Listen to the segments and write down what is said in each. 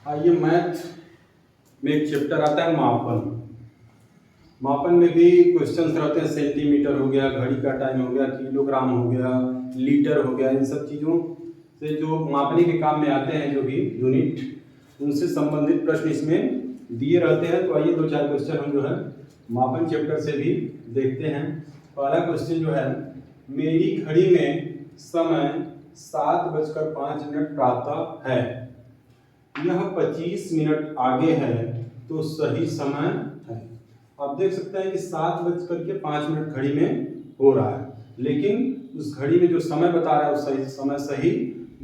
आइए मैथ में एक चैप्टर आता है मापन। मापन में भी क्वेश्चंस रहते हैं, सेंटीमीटर हो गया, घड़ी का टाइम हो गया, किलोग्राम हो गया, लीटर हो गया। इन सब चीज़ों से जो मापने के काम में आते हैं, जो भी यूनिट, उनसे संबंधित प्रश्न इसमें दिए रहते हैं। तो आइए दो चार क्वेश्चन हम जो है मापन चैप्टर से भी देखते हैं। पहला क्वेश्चन जो है, मेरी घड़ी में समय 7:05 प्रातः है, यह 25 मिनट आगे है, तो सही समय है। आप देख सकते हैं कि 7:05 घड़ी में हो रहा है, लेकिन उस घड़ी में जो समय बता रहा है वो सही समय सही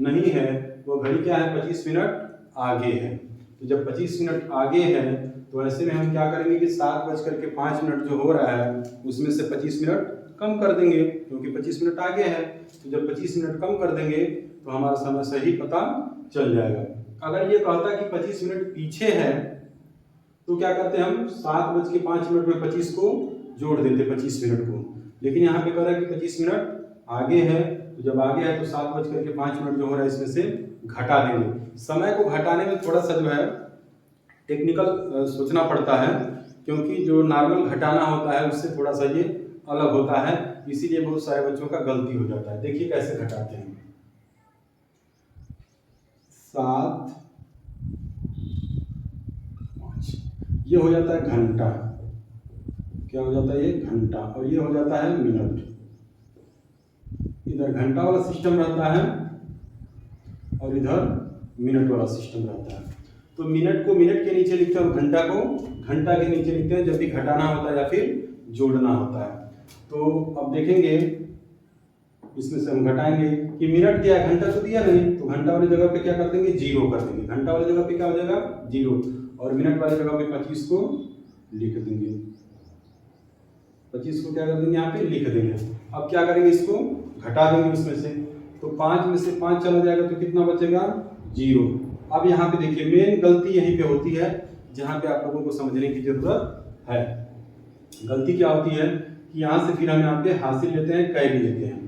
नहीं है। वो घड़ी क्या है, 25 मिनट आगे है। तो जब 25 मिनट आगे है तो ऐसे में हम क्या करेंगे कि 7:05 जो हो रहा है उसमें से 25 मिनट कम कर देंगे, क्योंकि 25 मिनट आगे है। तो जब 25 मिनट कम कर देंगे तो हमारा समय सही पता चल जाएगा। अगर ये कहता कि 25 मिनट पीछे है तो क्या करते हैं, हम 7:05 में 25 को जोड़ देते 25 मिनट को। लेकिन यहाँ पे कह रहा है कि 25 मिनट आगे है, तो जब आगे है तो 7:05 जो हो रहा है इसमें से घटा देंगे। समय को घटाने में थोड़ा सा जो है टेक्निकल सोचना पड़ता है, क्योंकि जो नॉर्मल घटाना होता है उससे थोड़ा सा ये अलग होता है, इसीलिए बहुत सारे बच्चों का गलती हो जाता है। देखिए कैसे घटाते हैं। 7 ये हो जाता है घंटा, क्या हो जाता है ये घंटा, और ये हो जाता है मिनट। इधर घंटा वाला सिस्टम रहता है और इधर मिनट वाला सिस्टम रहता है। तो मिनट को मिनट के नीचे लिखते हैं और घंटा को घंटा के नीचे लिखते हैं जब भी घटाना होता है या फिर जोड़ना होता है। तो अब देखेंगे इसमें से हम घटाएंगे कि मिनट दिया, घंटा तो दिया नहीं, तो घंटा वाली जगह पे क्या कर देंगे, जीरो कर देंगे। घंटा वाली जगह पे क्या हो जाएगा, जीरो, और मिनट वाली जगह पे 25 को लिख देंगे। 25 को क्या कर देंगे, यहाँ पे लिख देंगे। अब क्या करेंगे, इसको घटा देंगे उसमें से, तो 5 में से 5 चला जाएगा तो कितना बचेगा, जीरो। अब यहाँ पे देखिए मेन गलती यहीं पे होती है जहाँ पे आप लोगों को समझने की जरूरत है। गलती क्या होती है कि यहाँ से फिर हम यहाँ पे हासिल लेते हैं, कैरी लेते हैं।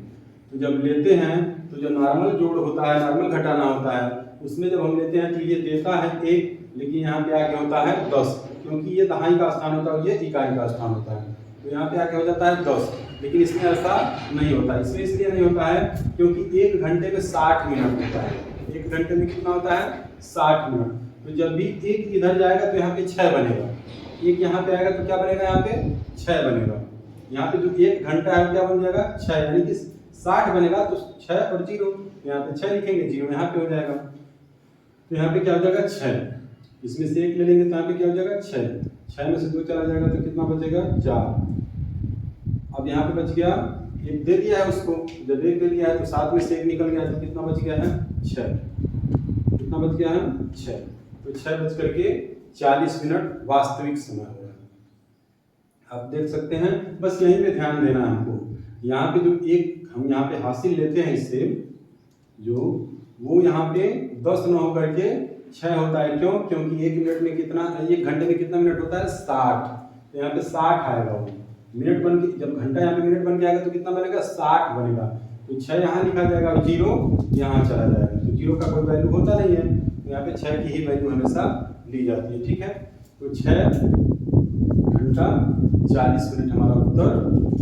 तो जब लेते हैं तो जो नॉर्मल जोड़ होता है, नॉर्मल घटाना होता है, उसमें जब हम लेते हैं तो ये देता है 1, लेकिन यहाँ पे आके होता है 10, क्योंकि ये दहाई का स्थान होता है और ये इकाई का स्थान होता है। तो यहाँ पे आके हो जाता है 10, लेकिन इसमें ऐसा नहीं होता। इसमें इसलिए नहीं होता है क्योंकि 1 घंटे में 60 मिनट होता है। 1 घंटे में कितना होता है, 60 मिनट। तो जब भी 1 इधर जाएगा तो यहाँ पे 6 बनेगा, 1 यहाँ पे आएगा तो क्या बनेगा, यहाँ पे 6 बनेगा। यहाँ पे जो 1 घंटा है क्या बन जाएगा, 6, यानी कि 60 बनेगा तो 6 और 0, यहाँ पे 6 लिखेंगे, 0 यहाँ पे हो जाएगा। तो यहाँ पे क्या हो जाएगा, 6, इसमें से 1 ले लेंगे तो यहाँ पे क्या हो जाएगा, 6, 6 में से 2 चला जाएगा तो कितना बचेगा, 4। अब यहाँ पे बच गया, 1 दे दिया है उसको, जब 1 दे दिया है तो 7 में से 1 निकल गया तो कितना बच गया है, 6। कितना बच गया है, 6। तो 6 बज करके 40 मिनट वास्तविक समय हो रहा है। आप देख सकते हैं, बस यहीं पे ध्यान देना है हमको। यहाँ पे जो एक हम यहाँ पे हासिल लेते हैं इससे, जो वो यहाँ पे 10 न होकर के 6 होता है। क्यों, क्योंकि 1 मिनट में कितना, 1 घंटे में कितना मिनट होता है, 60। तो यहाँ पे 60 आएगा, वो मिनट बन के, जब घंटा यहाँ पे मिनट बन के आएगा तो कितना बनेगा, 60 बनेगा। तो 6 यहाँ लिखा जाएगा और 0 यहाँ चला जाएगा। तो 0 का कोई वैल्यू होता नहीं है, तो यहाँ पे 6 की ही वैल्यू हमेशा ली जाती है। ठीक है, तो 6 घंटा 40 मिनट हमारा उत्तर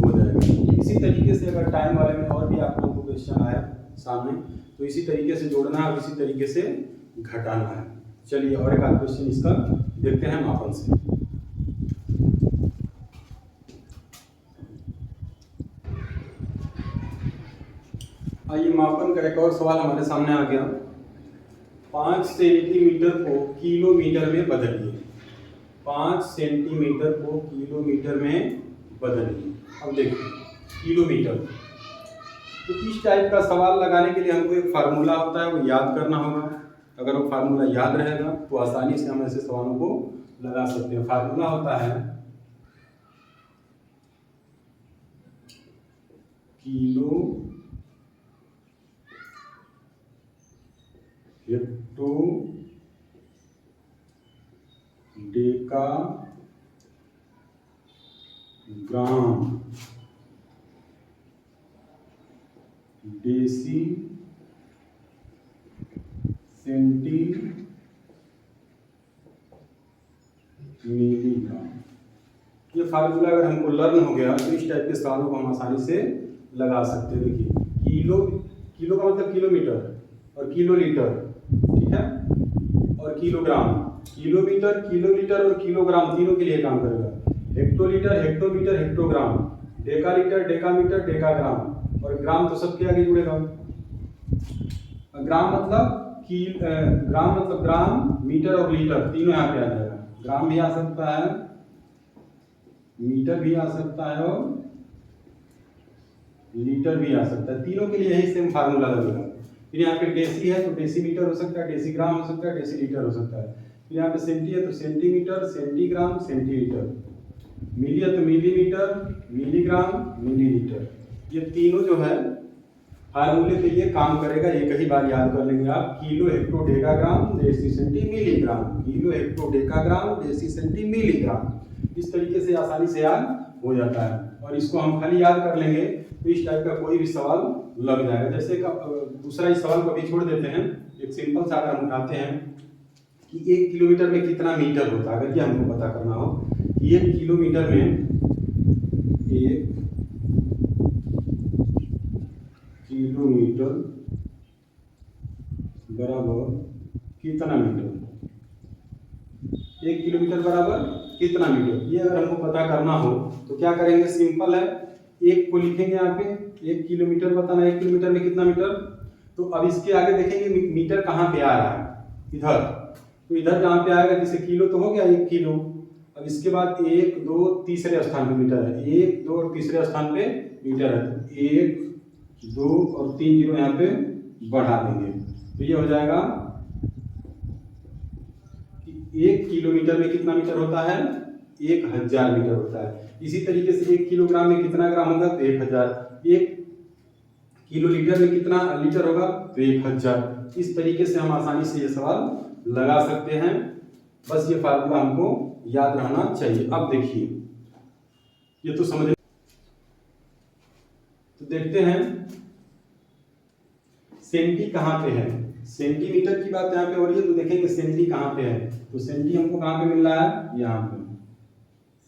हो जाएगा। इसी तरीके से अगर टाइम वाले में और भी आप लोगों को क्वेश्चन आया सामने, तो इसी तरीके से जोड़ना है और इसी तरीके से घटाना है। चलिए और एक आध क्वेश्चन इसका देखते हैं मापन से। आइए मापन का एक और सवाल हमारे सामने आ गया। 5 सेंटीमीटर को किलोमीटर में बदलिए। 5 सेंटीमीटर को किलोमीटर में बदलिए। अब देखिए किलोमीटर, तो इस टाइप का सवाल लगाने के लिए हमको एक फार्मूला होता है, वो याद करना होगा। अगर वो फार्मूला याद रहेगा तो आसानी से हम ऐसे सवालों को लगा सकते हैं। फार्मूला होता है किलो हेक्टो डेका ग्राम डेसी सेंटी फार्मूला अगर हमको लर्न हो गया तो इस टाइप के सवालों को हम आसानी से लगा सकते हैं। देखिए किलो, किलो का मतलब किलोमीटर, और किलो लीटर, ठीक है, और किलोग्राम, किलोमीटर, किलोलीटर और किलोग्राम तीनों के लिए काम करेगा। Hectolitre, hectometre, hectogram, डेकालीटर, decametre, decagram, और ग्राम तो सबके आगे जुड़ेगा। ग्राम मतलब ग्राम मतलब ग्राम, मीटर और लीटर तीनों यहाँ पे आ जाएगा। ग्राम भी आ सकता है, मीटर भी आ सकता है और लीटर भी आ सकता है। तीनों के लिए यही सेम फार्मूला लगेगा। फिर यहाँ पे डेसी है तो डेसीमीटर हो सकता है, डेसीग्राम हो सकता है, डेसीलीटर हो सकता है। फिर यहाँ पे सेंटी है तो सेंटीमीटर, सेंटीग्राम, सेंटीलीटर। मिली है तो मिलीमीटर, मिलीग्राम, मिलीलीटर। ये तीनों जो है फार्मूले के लिए काम करेगा। एक ही बार याद कर लेंगे आप, kilo hecto decagram deci centi milligram, kilo hecto decagram deci centi milligram. इस तरीके से आसानी से याद हो जाता है, और इसको हम खाली याद कर लेंगे तो इस टाइप का कोई भी सवाल लग जाएगा। जैसे दूसरा इस सवाल को अभी छोड़ देते हैं, एक सिंपल सा अगर हम उठाते हैं कि 1 किलोमीटर में कितना मीटर होता है, अगर ये हमको पता करना हो कि 1 किलोमीटर में 1 किलोमीटर बराबर कितना मीटर, 1 किलोमीटर बराबर कितना मीटर, ये अगर हमको पता करना हो तो क्या करेंगे, सिंपल है, 1 को लिखेंगे यहाँ पे, 1 किलोमीटर बताना, 1 किलोमीटर में कितना मीटर। तो अब इसके आगे देखेंगे मीटर कहाँ पे आ रहा है, इधर, तो इधर जहाँ पे आएगा, जैसे किलो तो हो गया 1 किलो। अब इसके बाद 1 2 तीसरे स्थान पे मीटर है, 1 2 और तीसरे स्थान पे मीटर है, तो 1 2 और 3 जीरो यहाँ पे बढ़ा देंगे, तो ये हो जाएगा कि 1 किलोमीटर में कितना मीटर होता है, 1000 मीटर होता है। इसी तरीके से 1 किलोग्राम में कितना ग्राम होगा, तो 1000। 1 किलो लीटर में कितना लीटर होगा, तो 1000। इस तरीके से हम आसानी से ये सवाल लगा सकते हैं। बस ये फार्मूला हमको याद रहना चाहिए। अब देखिए, ये तो समझ, तो देखते हैं सेंटी कहाँ पे है। सेंटीमीटर की बात यहाँ पे हो रही है, तो देखेंगे सेंटी कहाँ पे है। तो सेंटी हमको कहाँ पे मिल रहा है, यहाँ पे।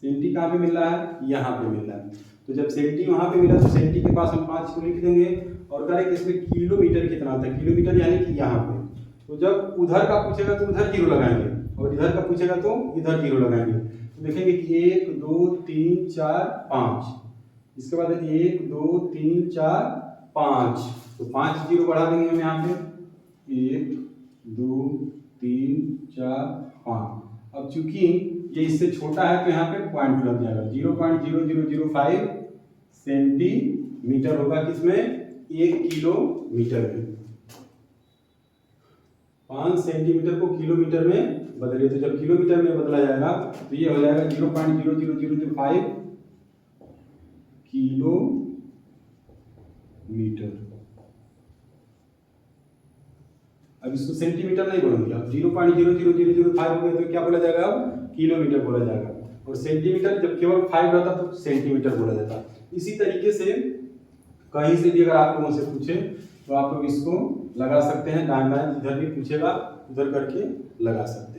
सेंटी कहाँ पे मिल रहा है, यहाँ पे मिल रहा है। तो जब सेंटी वहाँ पे मिला तो सेंटी के पास हम 5 को लिख देंगे, और करेंगे इसमें किलोमीटर कितना आता है, किलोमीटर यानी कि यहाँ पे। तो जब उधर का पूछेगा तो उधर जीरो लगाएंगे, और इधर का पूछेगा तो इधर जीरो लगाएंगे। तो देखेंगे कि 1 2 3 4 5, इसके बाद 1 2 3 4 5, तो 5 जीरो बढ़ा देंगे हम यहाँ पे, 1 2 3 4 5। अब चूंकि ये इससे छोटा है तो यहाँ पे पॉइंट लग जाएगा, 0.0005 सेंटीमीटर होगा किसमें, 1 किलोमीटर में। 5 सेंटीमीटर को किलोमीटर में बदलिए, तो जब किलोमीटर में बदला जाएगा तो ये हो जाएगा 0.00005 किलोमीटर। अब इसको सेंटीमीटर नहीं बोलेंगे, अब 0.00005 हो गया तो क्या बोला जाएगा, अब किलोमीटर बोला जाएगा। और सेंटीमीटर जब केवल 5 रहता तो सेंटीमीटर बोला जाता। इसी तरीके से कहीं से भी अगर आप लोगों से पूछे तो आप लोग इसको लगा सकते हैं, दाएं बाएं जिधर भी पूछेगा उधर करके लगा सकते हैं।